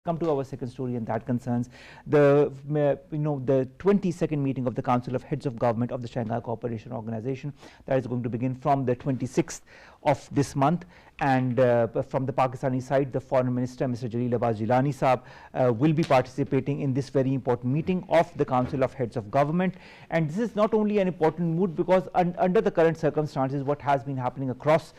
come to our second story, and that concerns the the 22nd meeting of the Council of Heads of Government of the Shanghai Cooperation Organization that is going to begin from the 26th of this month. And from the Pakistani side, the Foreign Minister, Mr. Jalil Abbas Jilani Saab, will be participating in this very important meeting of the Council of Heads of Government. And this is not only an important mood because under the current circumstances, what has been happening across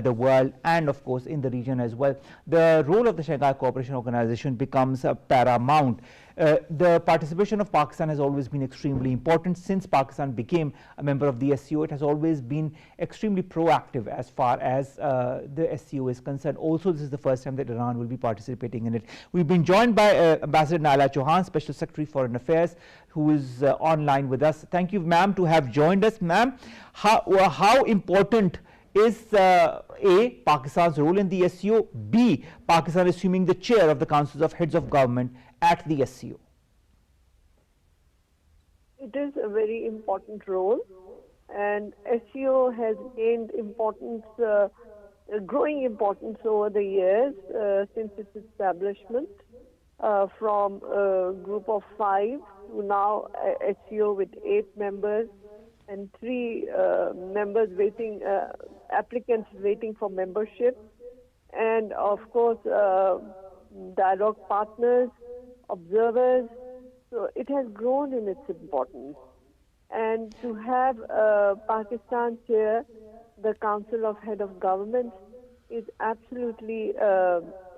the world and of course in the region as well, the role of the Shanghai Cooperation Organization becomes paramount. The participation of Pakistan has always been extremely important. Since Pakistan became a member of the SCO, it has always been extremely proactive as far as the SCO is concerned. Also, this is the first time that Iran will be participating in it. We've been joined by Ambassador Naela Chohan, Special Secretary Foreign Affairs, who is online with us. Thank you, ma'am, to have joined us. Ma'am, how important is A, Pakistan's role in the SCO, B, Pakistan assuming the chair of the Councils of Heads of Government at the SCO? It is a very important role, and SCO has gained importance, growing importance over the years since its establishment, from a group of 5 to now a SCO with 8 members and 3 members waiting, applicants waiting for membership, and of course dialogue partners, observers. So it has grown in its importance. And to have Pakistan chair the Council of Head of Governments is absolutely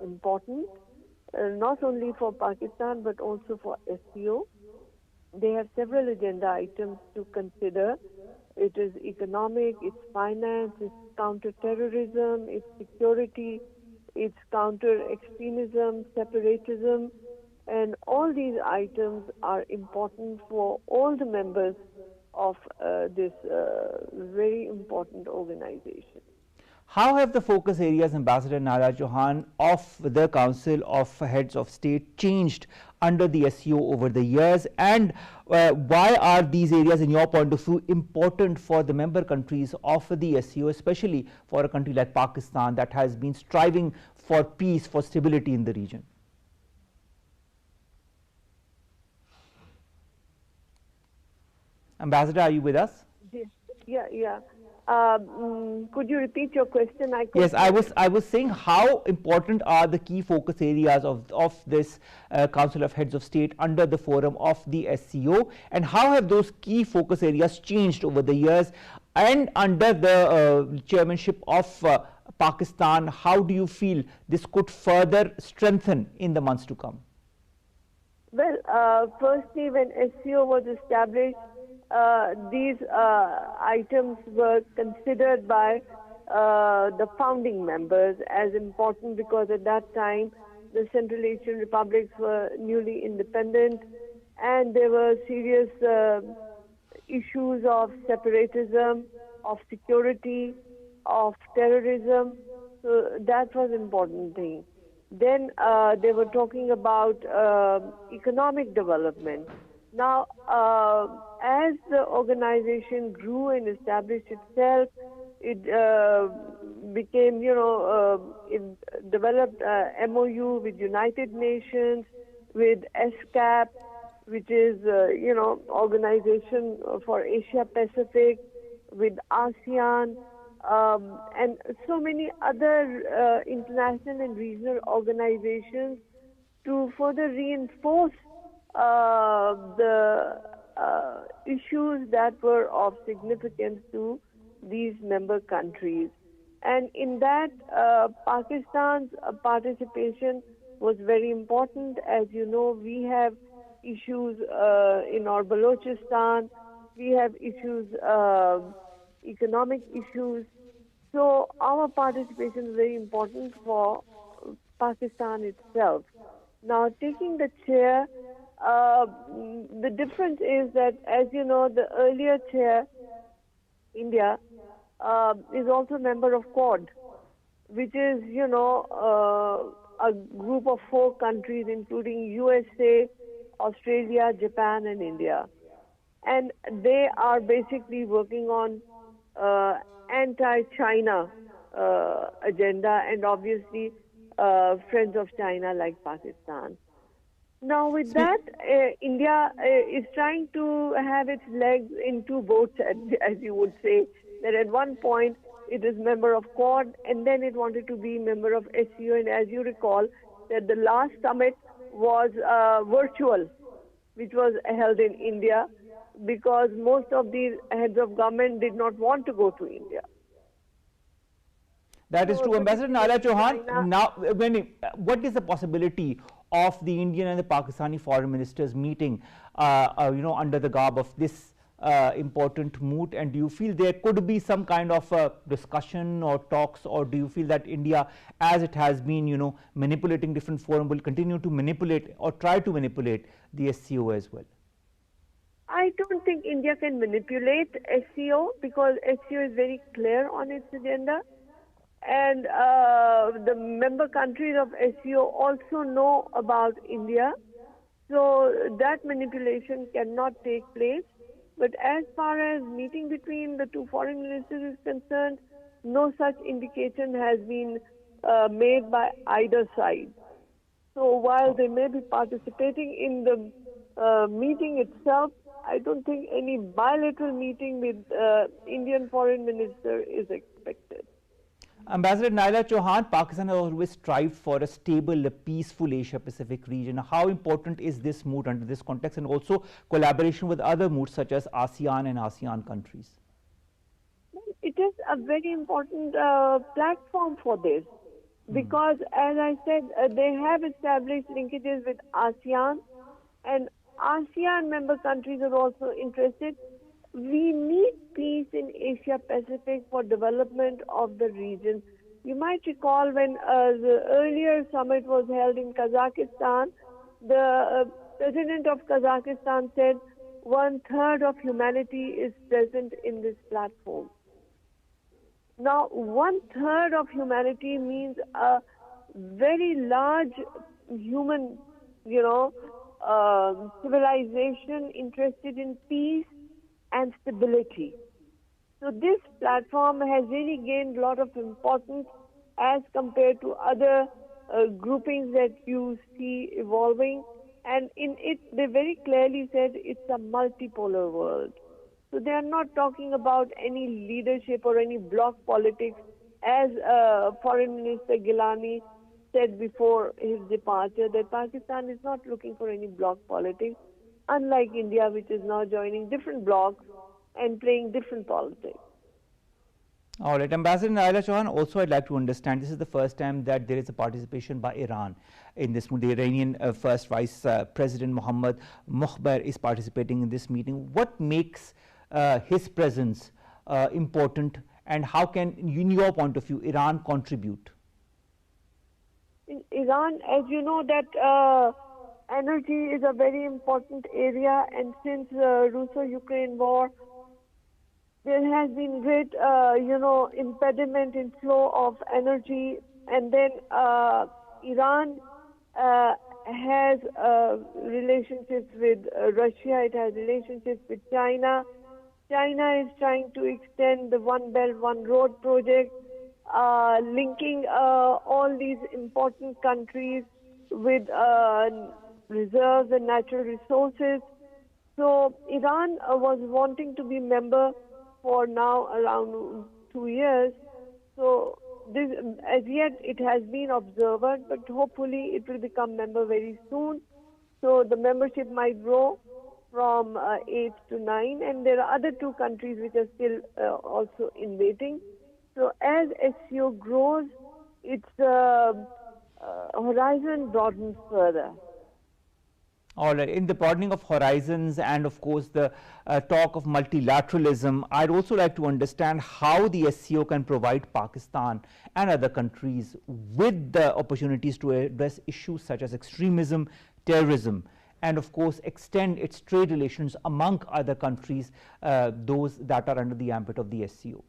important, not only for Pakistan but also for SCO. They have several agenda items to consider. It is economic, it's finance, it's counter-terrorism, it's security, it's counter-extremism, separatism, and all these items are important for all the members of this very important organization. How have the focus areas, Ambassador Naela Chohan, of the Council of Heads of State changed under the SCO over the years, and why are these areas, in your point of view, important for the member countries of the SCO, especially for a country like Pakistan that has been striving for peace, for stability in the region? Ambassador, are you with us? Yeah. Could you repeat your question? Yes, I was saying, how important are the key focus areas of this Council of Heads of State under the forum of the SCO, and how have those key focus areas changed over the years? And under the chairmanship of Pakistan, how do you feel this could further strengthen in the months to come? Well, firstly, when SCO was established, these items were considered by the founding members as important, because at that time the Central Asian republics were newly independent and there were serious issues of separatism, of security, of terrorism. So that was an important thing. Then they were talking about economic development. Now, as the organization grew and established itself, it became, it developed MOU with United Nations, with SCAP, which is, Organization for Asia Pacific, with ASEAN, and so many other international and regional organizations to further reinforce the issues that were of significance to these member countries. And in that, Pakistan's participation was very important. As you know, we have issues in our Balochistan, we have issues, economic issues. So our participation is very important for Pakistan itself. Now, taking the chair, the difference is that, as you know, the earlier chair, India, is also a member of Quad, which is, a group of 4 countries, including USA, Australia, Japan, and India. And they are basically working on anti-China agenda, and obviously friends of China like Pakistan. Now, with that, India is trying to have its legs in two boats, as you would say. That at one point it is member of Quad, and then it wanted to be member of SCO. And as you recall, that the last summit was virtual, which was held in India, because most of these heads of government did not want to go to India. That is true. Ambassador Naela Chohan, China, now, what is the possibility of the Indian and the Pakistani foreign ministers meeting, under the garb of this important moot? And do you feel there could be some kind of discussion or talks, or do you feel that India, as it has been, manipulating different forums, will continue to manipulate or try to manipulate the SCO as well? I don't think India can manipulate SCO, because SCO is very clear on its agenda. And the member countries of SCO also know about India. So that manipulation cannot take place. But as far as meeting between the two foreign ministers is concerned, no such indication has been made by either side. So while they may be participating in the meeting itself, I don't think any bilateral meeting with Indian foreign minister is expected. Ambassador Naela Chohan, Pakistan has always strived for a stable, peaceful Asia-Pacific region. How important is this moot under this context, and also collaboration with other moots such as ASEAN and ASEAN countries? It is a very important platform for this, because as I said, they have established linkages with ASEAN, and ASEAN member countries are also interested. We need peace in Asia Pacific for development of the region. You might recall when the earlier summit was held in Kazakhstan, the president of Kazakhstan said 1/3 of humanity is present in this platform. Now, 1/3 of humanity means a very large human, civilization interested in peace and stability. So this platform has really gained a lot of importance as compared to other groupings that you see evolving. And in it, they very clearly said it's a multipolar world. So they are not talking about any leadership or any bloc politics, as Foreign Minister Gilani said before his departure, that Pakistan is not looking for any bloc politics, unlike India, which is now joining different blocs and playing different politics. All right, Ambassador Naela Chohan, also I'd like to understand, this is the first time that there is a participation by Iran in this. The Iranian First Vice President Mohammad Mokhber is participating in this meeting. What makes his presence important, and how can, in your point of view, Iran contribute? In Iran, as you know, that energy is a very important area, and since Russo-Ukraine war, there has been great, impediment in flow of energy. And then Iran has relationships with Russia. It has relationships with China. China is trying to extend the One Belt, One Road project, linking all these important countries with reserves and natural resources. So Iran was wanting to be member for now around 2 years. So this, as yet it has been observer, but hopefully it will become member very soon. So the membership might grow from 8 to 9, and there are other 2 countries which are still also in waiting. So as SCO grows, its horizon broadens further. All right, in the broadening of horizons and of course the talk of multilateralism, I'd also like to understand how the SCO can provide Pakistan and other countries with the opportunities to address issues such as extremism, terrorism, and of course extend its trade relations among other countries, those that are under the ambit of the SCO.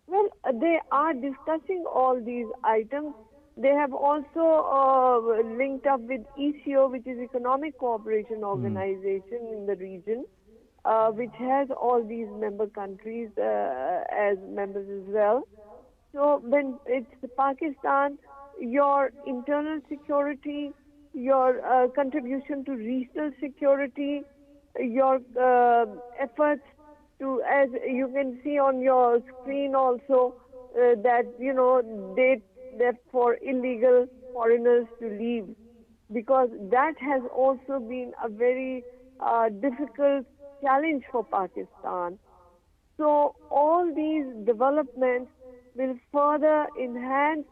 Well, they are discussing all these items. They have also linked up with ECO, which is Economic Cooperation Organization in the region, which has all these member countries as members as well. So when it's Pakistan your internal security, your contribution to regional security, your efforts to, as you can see on your screen also, that, date left for illegal foreigners to leave, because that has also been a very difficult challenge for Pakistan. So all these developments will further enhance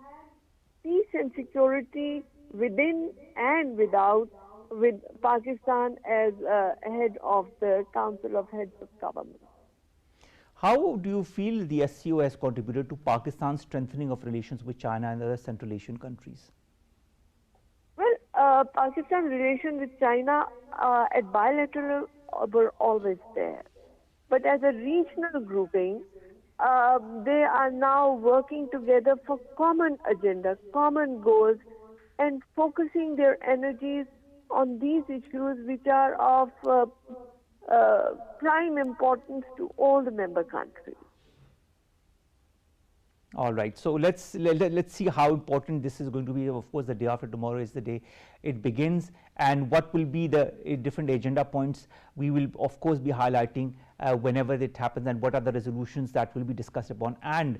peace and security within and without, with Pakistan as head of the Council of Heads of Government. How do you feel the SCO has contributed to Pakistan's strengthening of relations with China and other Central Asian countries? Well, Pakistan's relation with China at bilateral were always there. But as a regional grouping, they are now working together for common agendas, common goals, and focusing their energies on these issues which are of prime importance to all the member countries. All right, so let's see how important this is going to be. Of course, the day after tomorrow is the day it begins, and what will be the different agenda points we will of course be highlighting whenever it happens, and what are the resolutions that will be discussed upon and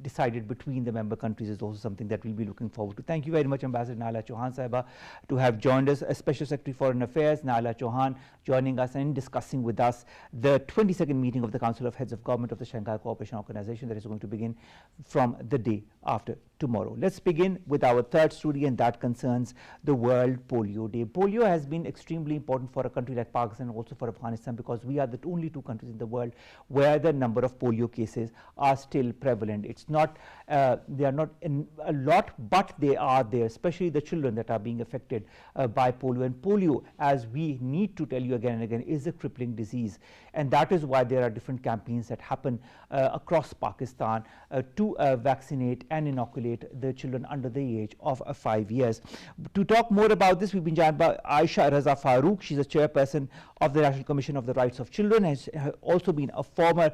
decided between the member countries is also something that we'll be looking forward to. Thank you very much, Ambassador Naela Chohan Sahiba, to have joined us, as Special Secretary Foreign Affairs Naela Chohan joining us and discussing with us the 22nd meeting of the Council of Heads of Government of the Shanghai Cooperation Organization that is going to begin from the day after tomorrow. Let's begin with our third story, and that concerns the World Polio Day. Polio has been extremely important for a country like Pakistan and also for Afghanistan, because we are the only two countries in the world where the number of polio cases are still prevalent. It's not, they are not in a lot, but they are there, especially the children that are being affected by polio. And polio, as we need to tell you again and again, is a crippling disease. And that is why there are different campaigns that happen across Pakistan to vaccinate and inoculate the children under the age of 5 years. To talk more about this, we've been joined by Aisha Raza Farooq. She's a chairperson of the National Commission of the Rights of Children, has also been a former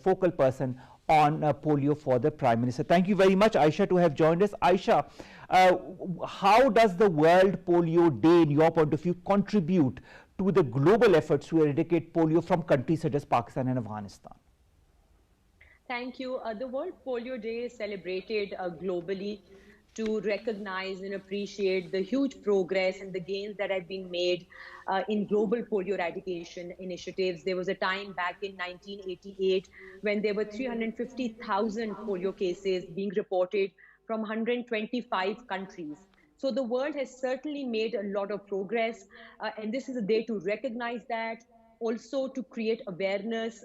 focal person on polio for the Prime Minister. Thank you very much, Aisha, to have joined us. Aisha, how does the World Polio Day, in your point of view, contribute to the global efforts to eradicate polio from countries such as Pakistan and Afghanistan? Thank you. The World Polio Day is celebrated globally to recognize and appreciate the huge progress and the gains that have been made in global polio eradication initiatives. There was a time back in 1988 when there were 350,000 polio cases being reported from 125 countries. So the world has certainly made a lot of progress, and this is a day to recognize that, also to create awareness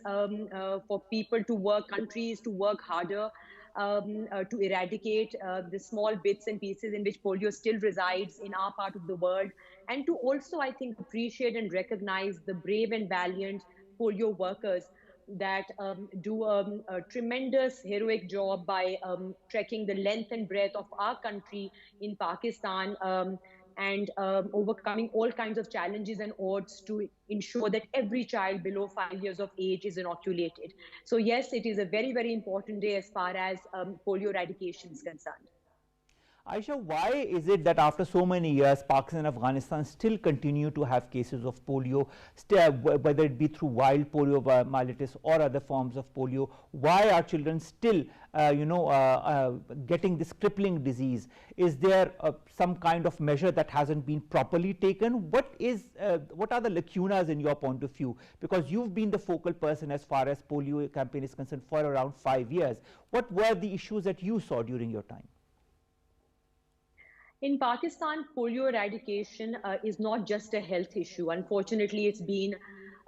for people to work, countries to work harder to eradicate the small bits and pieces in which polio still resides in our part of the world, and to also, I think, appreciate and recognize the brave and valiant polio workers that do a tremendous heroic job by trekking the length and breadth of our country in Pakistan, and overcoming all kinds of challenges and odds to ensure that every child below 5 years of age is inoculated. So yes, it is a very, very important day as far as polio eradication is concerned. Aisha, why is it that after so many years, Pakistan and Afghanistan still continue to have cases of polio, whether it be through wild polio myelitis or other forms of polio? Why are children still, getting this crippling disease? Is there some kind of measure that hasn't been properly taken? What are the lacunas in your point of view? Because you've been the focal person as far as polio campaign is concerned for around 5 years. What were the issues that you saw during your time? In Pakistan, polio eradication is not just a health issue. Unfortunately, it's been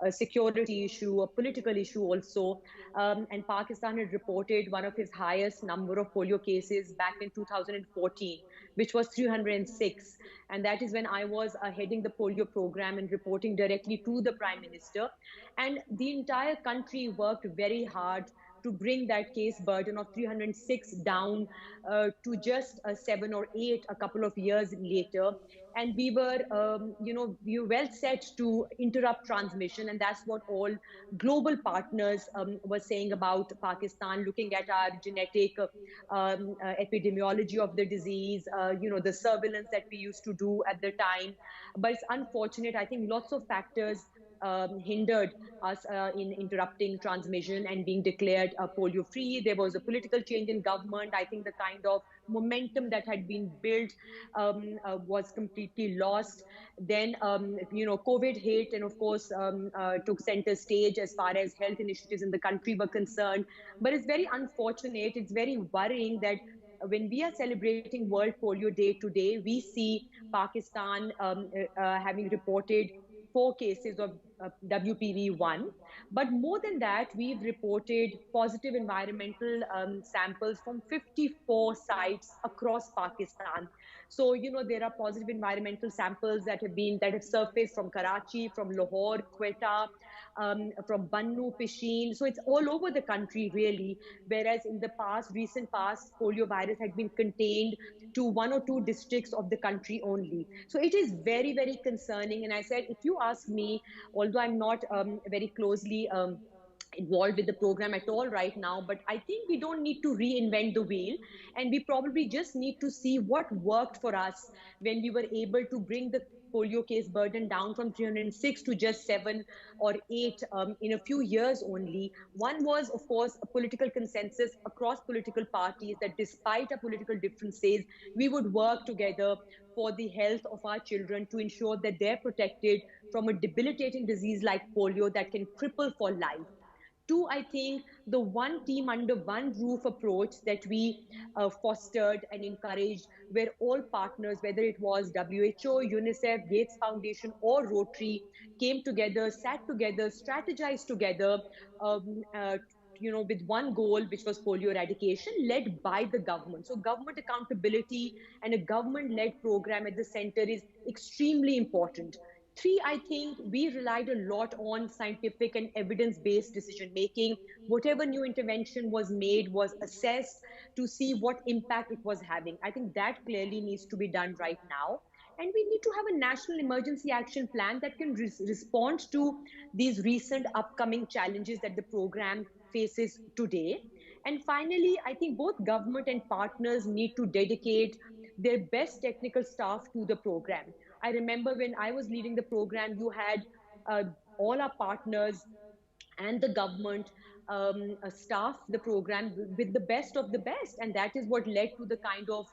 a security issue, a political issue also. And Pakistan had reported one of its highest number of polio cases back in 2014, which was 306. And that is when I was heading the polio program and reporting directly to the Prime Minister. And the entire country worked very hard to bring that case burden of 306 down to just 7 or 8 a couple of years later. And we were, we were well set to interrupt transmission, and that's what all global partners were saying about Pakistan, looking at our genetic epidemiology of the disease, the surveillance that we used to do at the time. But it's unfortunate. I think lots of factors hindered us in interrupting transmission and being declared polio free. There was a political change in government. I think the kind of momentum that had been built was completely lost. Then, COVID hit and, of course, took center stage as far as health initiatives in the country were concerned. But it's very unfortunate. It's very worrying that when we are celebrating World Polio Day today, we see Pakistan having reported 4 cases of WPV1. But more than that, we've reported positive environmental samples from 54 sites across Pakistan. So, there are positive environmental samples that have surfaced from Karachi, from Lahore, Quetta, from Bannu, Pishin. So it's all over the country, really. Whereas in the recent past, polio virus had been contained to 1 or 2 districts of the country only. So it is very, very concerning. And I said, if you ask me, although I'm not very closely involved with the program at all right now, but I think we don't need to reinvent the wheel, and we probably just need to see what worked for us when we were able to bring the polio case burden down from 306 to just 7 or 8 in a few years only. One was, of course, a political consensus across political parties that despite our political differences, we would work together for the health of our children to ensure that they're protected from a debilitating disease like polio that can cripple for life. 2, I think the one team under one roof approach that we fostered and encouraged, where all partners, whether it was WHO, UNICEF, Gates Foundation, or Rotary, came together, sat together, strategized together, with one goal, which was polio eradication, led by the government. So government accountability and a government-led program at the center is extremely important. 3, I think we relied a lot on scientific and evidence-based decision-making. Whatever new intervention was made was assessed to see what impact it was having. I think that clearly needs to be done right now. And we need to have a national emergency action plan that can respond to these recent upcoming challenges that the program faces today. And finally, I think both government and partners need to dedicate their best technical staff to the program. I remember when I was leading the program, you had all our partners and the government staff the program with the best of the best. And that is what led to the kind of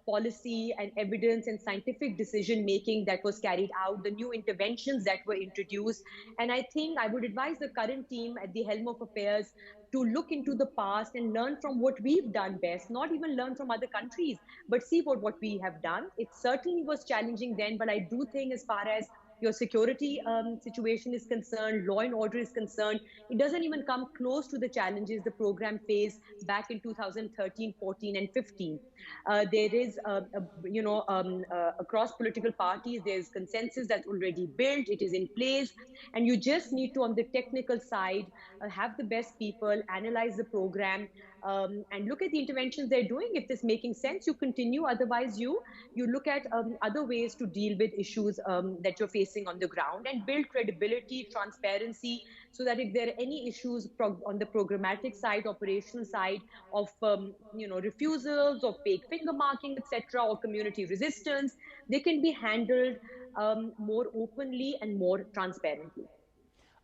policy and evidence and scientific decision making that was carried out, the new interventions that were introduced. And I think I would advise the current team at the helm of affairs to look into the past and learn from what we've done best, not even learn from other countries, but see what we have done. It certainly was challenging then, but I do think as far as your security situation is concerned, law and order is concerned, it doesn't even come close to the challenges the program faced back in 2013, 14, and 15. There is, across political parties, there's consensus that's already built, it is in place, and you just need to, on the technical side, have the best people analyze the program and look at the interventions they're doing. If this making sense, you continue. Otherwise, you look at other ways to deal with issues that you're facing on the ground and build credibility, transparency, so that if there are any issues on the programmatic side, operational side of refusals or fake finger marking, etc., or community resistance, they can be handled more openly and more transparently.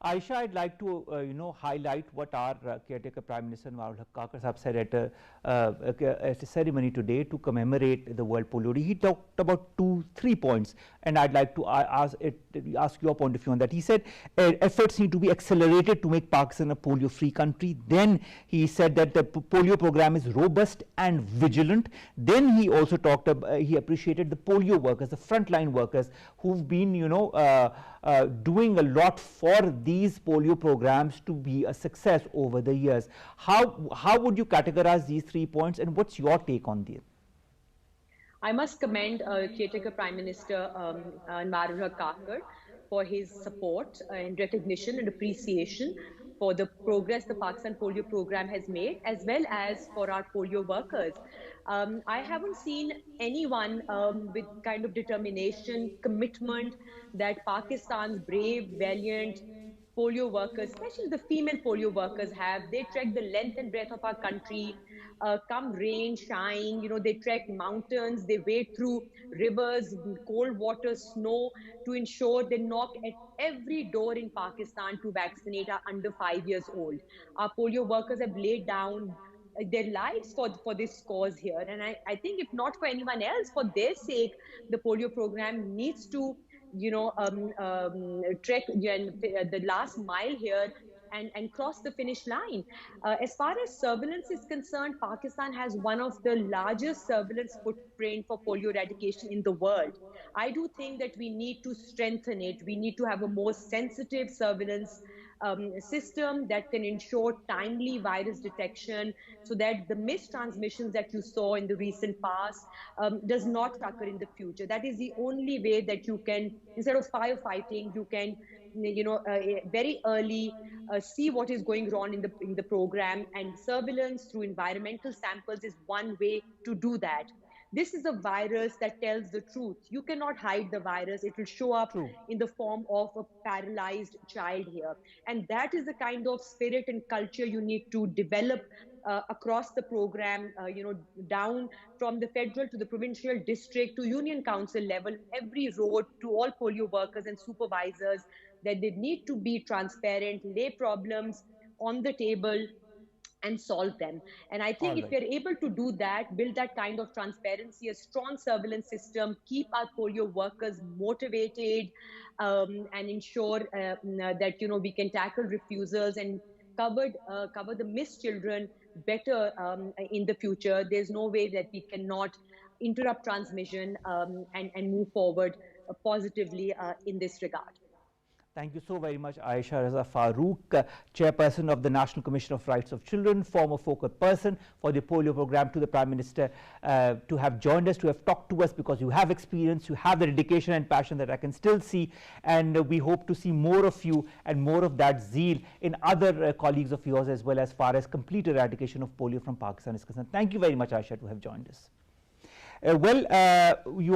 Aisha, I'd like to highlight what our caretaker Prime Minister Naela Chohan said at a ceremony today to commemorate the World Polio Day. He talked about 2-3 points, and I'd like to ask your point of view on that. He said efforts need to be accelerated to make Pakistan a polio-free country. Then he said that the polio program is robust and vigilant. Then he also talked about, he appreciated the polio workers, the frontline workers who've been doing a lot for these polio programs to be a success over the years. How would you categorize these 3 points, and what's your take on this? I must commend caretaker Prime Minister Naela Chohan for his support and recognition and appreciation for the progress the Pakistan polio program has made, as well as for our polio workers. I haven't seen anyone with kind of determination, commitment that Pakistan's brave, valiant polio workers, especially the female polio workers, have. They trek the length and breadth of our country, come rain, shine, they trek mountains, they wade through rivers, cold water, snow, to ensure they knock at every door in Pakistan to vaccinate our under 5 years old. Our polio workers have laid down their lives for this cause here. And I think if not for anyone else, for their sake, the polio program needs to, trek the last mile here and cross the finish line. As far as surveillance is concerned, Pakistan has one of the largest surveillance footprint for polio eradication in the world. I do think that we need to strengthen it. We need to have a more sensitive surveillance system that can ensure timely virus detection, so that the mistransmissions that you saw in the recent past does not occur in the future. That is the only way that you can, instead of firefighting, you can, very early see what is going wrong in the program. And surveillance through environmental samples is one way to do that. This is a virus that tells the truth. You cannot hide the virus. It will show up True. in the form of a paralyzed child here. And that is the kind of spirit and culture you need to develop across the program, down from the federal to the provincial, district to union council level, every road, to all polio workers and supervisors, that they need to be transparent, lay problems on the table, and solve them. And I think All if right. we're able to do that, build that kind of transparency, a strong surveillance system, keep our polio workers motivated, and ensure that we can tackle refusals and cover the missed children better in the future, there's no way that we cannot interrupt transmission and move forward positively in this regard. Thank you so very much, Aisha Raza Farooq, Chairperson of the National Commission of Rights of Children, former focal person for the polio program, to the Prime Minister, to have joined us, to have talked to us, because you have experience, you have the dedication and passion that I can still see, and we hope to see more of you and more of that zeal in other colleagues of yours as well, as far as complete eradication of polio from Pakistan is concerned. Thank you very much, Aisha, to have joined us. You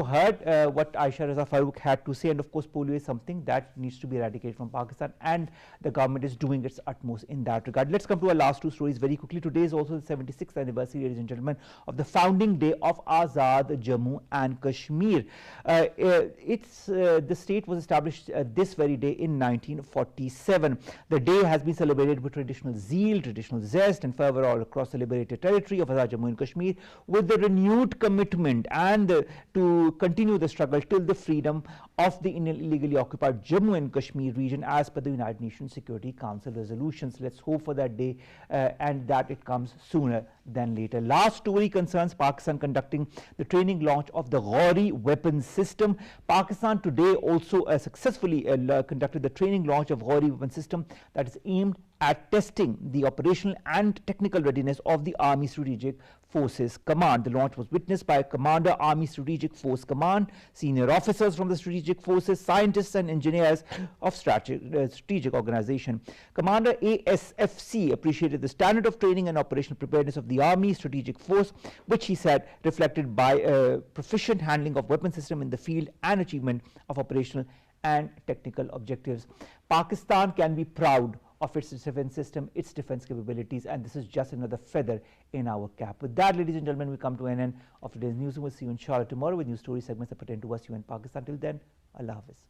heard what Aisha Raza Farooq had to say, and of course polio is something that needs to be eradicated from Pakistan, and the government is doing its utmost in that regard. Let's come to our last two stories very quickly. Today is also the 76th anniversary, ladies and gentlemen, of the founding day of Azad Jammu and Kashmir. The state was established this very day in 1947. The day has been celebrated with traditional zeal, traditional zest and fervor all across the liberated territory of Azad Jammu and Kashmir, with the renewed commitment and to continue the struggle till the freedom of the illegally occupied Jammu and Kashmir region as per the United Nations Security Council resolutions. Let's hope for that day and that it comes sooner than later. Last story concerns Pakistan conducting the training launch of the Ghori weapons system. Pakistan today also successfully conducted the training launch of Ghori weapons system that is aimed at testing the operational and technical readiness of the Army Strategic Forces Command. The launch was witnessed by Commander, Army Strategic Force Command, senior officers from the Strategic Forces, scientists and engineers of strategic organization. Commander ASFC appreciated the standard of training and operational preparedness of the Army Strategic Force, which he said reflected by proficient handling of weapon system in the field and achievement of operational and technical objectives. Pakistan can be proud of its defense system, its defense capabilities, and this is just another feather in our cap. With that, ladies and gentlemen, we come to an end of today's news. We'll see you inshallah tomorrow with new story segments that pertain to us, you and Pakistan. Till then, Allah Hafiz.